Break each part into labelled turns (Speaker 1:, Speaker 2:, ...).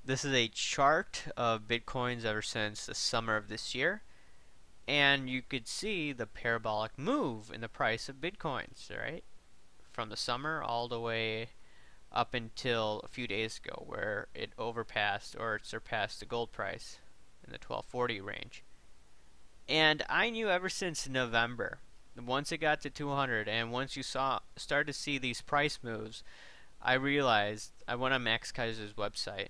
Speaker 1: This is a chart of Bitcoins ever since the summer of this year. And you could see the parabolic move in the price of Bitcoins, right? From the summer all the way up until a few days ago, where it overpassed or it surpassed the gold price in the 1240 range. And I knew ever since November, once it got to 200 and once you started to see these price moves, I realized, I went on Max Kaiser's website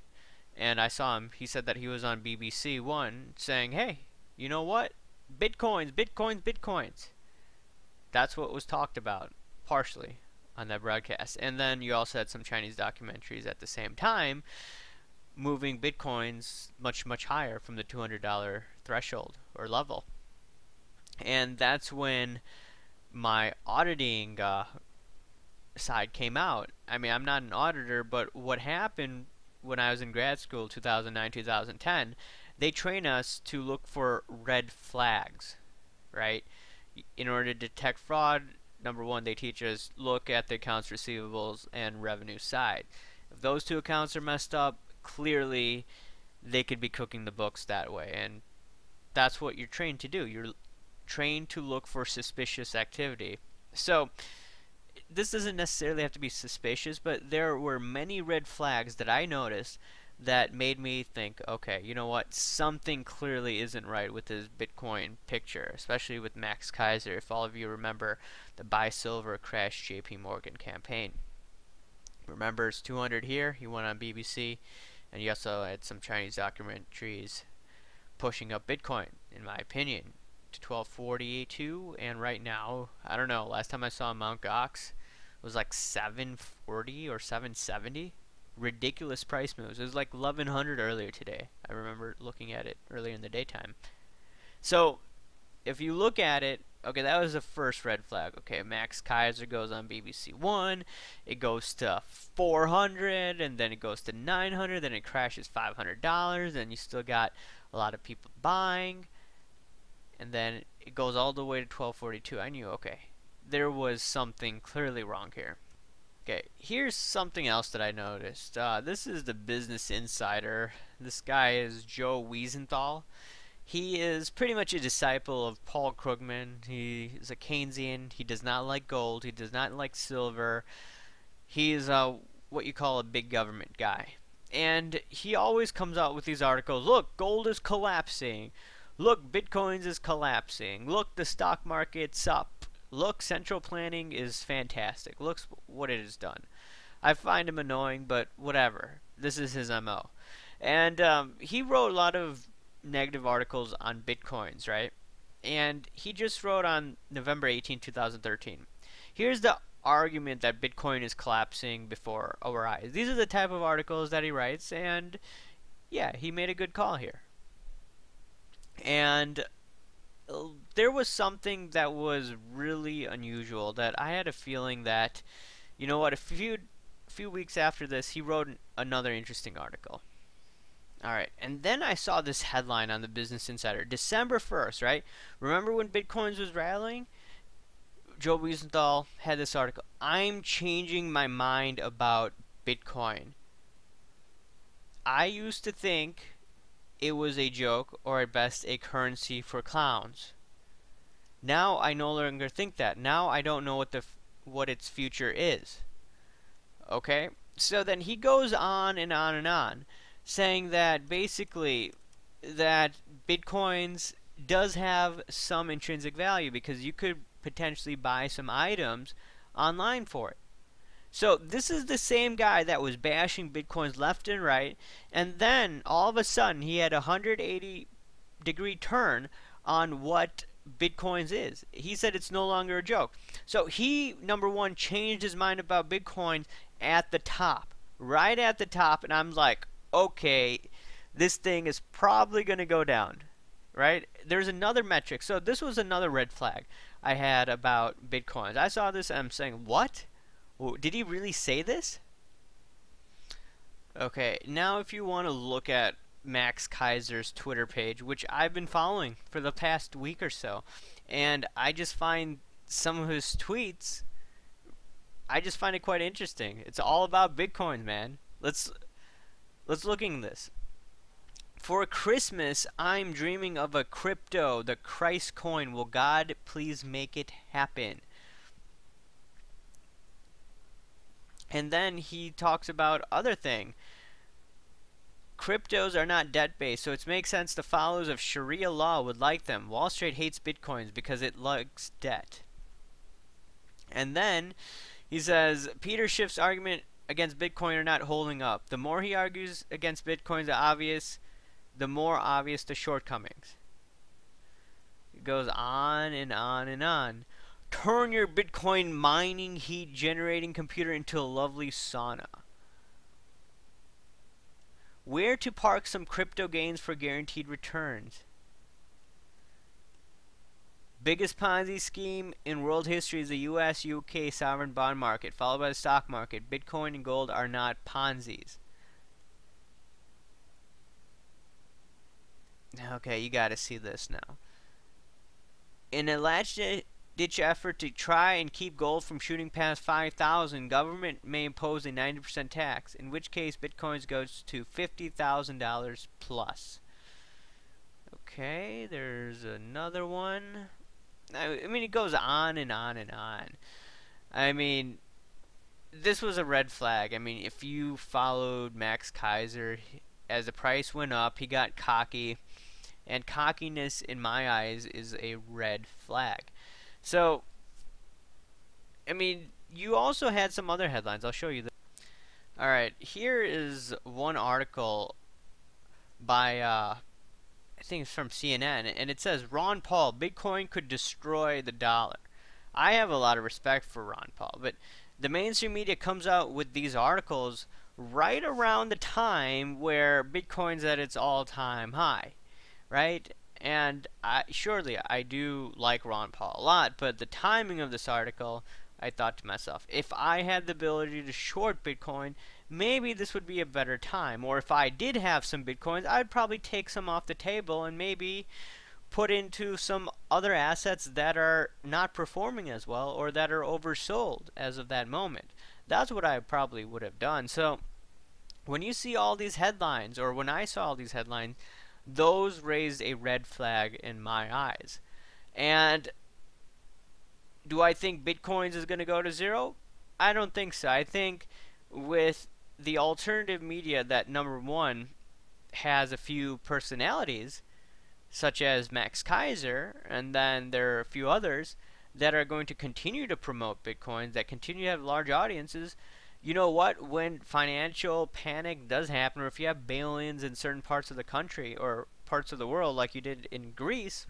Speaker 1: and I saw him. He said that he was on BBC One saying, hey, you know what? Bitcoins, Bitcoins, Bitcoins. That's what was talked about, partially, on that broadcast. And then you also had some Chinese documentaries at the same time moving Bitcoins much, much higher from the $200 threshold or level. And that's when my auditing side came out. I mean, I'm not an auditor, but what happened when I was in grad school, 2009, 2010, they train us to look for red flags, right? In order to detect fraud, number one, they teach us look at the accounts receivables and revenue side. If those two accounts are messed up, clearly they could be cooking the books that way, and that's what you're trained to do. You're trained to look for suspicious activity. So this doesn't necessarily have to be suspicious, but there were many red flags that I noticed that made me think, okay, you know what, something clearly isn't right with this Bitcoin picture, especially with Max Kaiser, if all of you remember the buy silver crash JP Morgan campaign. Remember, it's 200 here, he went on BBC, and he also had some Chinese documentaries pushing up Bitcoin, in my opinion, to 1242, and right now, I don't know, last time I saw Mt. Gox, it was like 740 or 770. Ridiculous price moves. It was like 1100 earlier today. I remember looking at it earlier in the daytime. So if you look at it, okay, that was the first red flag. Okay, Max Kaiser goes on BBC One, it goes to 400, and then it goes to 900, then it crashes $500, and you still got a lot of people buying, and then it goes all the way to 1242. I knew, okay, there was something clearly wrong here. Okay, here's something else that I noticed. This is the Business Insider. This guy is Joe Wiesenthal. He is pretty much a disciple of Paul Krugman. He is a Keynesian. He does not like gold. He does not like silver. He is what you call a big government guy. And he always comes out with these articles. Look, gold is collapsing. Look, Bitcoins is collapsing. Look, the stock market's up. Look, central planning is fantastic. Look what it has done. I find him annoying, but whatever. This is his MO. And he wrote a lot of negative articles on Bitcoins, right? And he just wrote on November 18, 2013. Here's the argument that Bitcoin is collapsing before our eyes. These are the type of articles that he writes, and yeah, he made a good call here. And there was something that was really unusual that I had a feeling that, you know what, a few weeks after this, he wrote another interesting article. Alright, and then I saw this headline on the Business Insider, December 1st, right? Remember when Bitcoins was rallying? Joe Wiesenthal had this article, I'm changing my mind about Bitcoin. I used to think it was a joke, or at best a currency for clowns. Now I no longer think that. Now I don't know what its future is. Okay? So then he goes on and on and on, saying that basically that Bitcoins does have some intrinsic value because you could potentially buy some items online for it. So this is the same guy that was bashing Bitcoins left and right, and then all of a sudden he had a 180-degree turn on what Bitcoins is. He said it's no longer a joke. So he, number one, changed his mind about Bitcoin at the top, right at the top, and I'm like, okay, this thing is probably going to go down, right? There's another metric. So this was another red flag I had about Bitcoins. I saw this and I'm saying, what? Did he really say this? Okay, now if you want to look at Max Kaiser's Twitter page, which I've been following for the past week or so, and I just find some of his tweets, I just find it quite interesting. It's all about Bitcoin, man. let's look at this. For Christmas, I'm dreaming of a crypto, the Christ coin. Will God please make it happen? And then he talks about other thing. Cryptos are not debt-based, so it makes sense the followers of Sharia law would like them. Wall Street hates Bitcoins because it likes debt. And then he says, Peter Schiff's argument against Bitcoin are not holding up. The more he argues against Bitcoins are obvious, the more obvious the shortcomings. It goes on and on and on. Turn your Bitcoin mining heat generating computer into a lovely sauna. Where to park some crypto gains for guaranteed returns. Biggest Ponzi scheme in world history is the US UK sovereign bond market, followed by the stock market. Bitcoin and gold are not Ponzi's. Okay, you gotta see this now. In a last-ditch effort to try and keep gold from shooting past 5,000, government may impose a 90% tax, in which case Bitcoins goes to $50,000 plus. Okay, there's another one. I mean, it goes on and on and on. I mean, this was a red flag. I mean, if you followed Max Kaiser, as the price went up, he got cocky. And cockiness, in my eyes, is a red flag. So, I mean, you also had some other headlines. I'll show you this. Alright, here is one article by, I think it's from CNN, and it says, Ron Paul, Bitcoin could destroy the dollar. I have a lot of respect for Ron Paul, but the mainstream media comes out with these articles right around the time where Bitcoin's at its all-time high. Right? And surely I do like Ron Paul a lot, but the timing of this article, I thought to myself, if I had the ability to short Bitcoin, maybe this would be a better time. Or if I did have some Bitcoins, I'd probably take some off the table and maybe put into some other assets that are not performing as well or that are oversold as of that moment. That's what I probably would have done. So when you see all these headlines, or when I saw all these headlines, those raised a red flag in my eyes. And do I think Bitcoins is going to go to zero? I don't think so. I think with the alternative media that, number one, has a few personalities, such as Max Kaiser, and then there are a few others that are going to continue to promote Bitcoins, that continue to have large audiences. You know what? When financial panic does happen, or if you have bail-ins in certain parts of the country or parts of the world, like you did in Greece,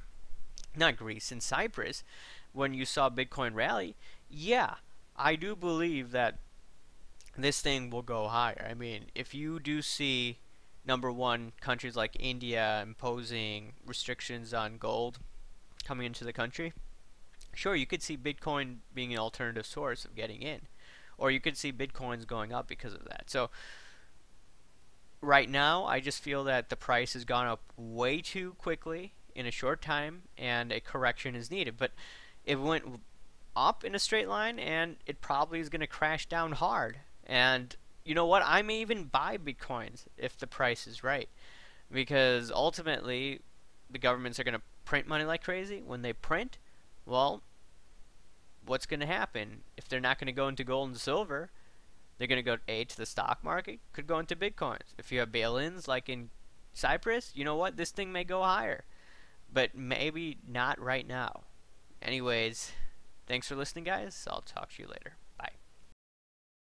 Speaker 1: not Greece, in Cyprus, when you saw Bitcoin rally, yeah, I do believe that this thing will go higher. I mean, if you do see, number one, countries like India imposing restrictions on gold coming into the country, sure, you could see Bitcoin being an alternative source of getting in. Or you could see Bitcoins going up because of that. So right now, I just feel that the price has gone up way too quickly in a short time, and a correction is needed. But it went up in a straight line, and it probably is going to crash down hard. And you know what? I may even buy Bitcoins if the price is right. Because ultimately, the governments are going to print money like crazy. When they print, well, what's going to happen? If they're not going to go into gold and silver, they're going to go to the stock market, could go into Bitcoins. If you have bail-ins like in Cyprus, you know what? This thing may go higher. But maybe not right now. Anyways, thanks for listening, guys. I'll talk to you later.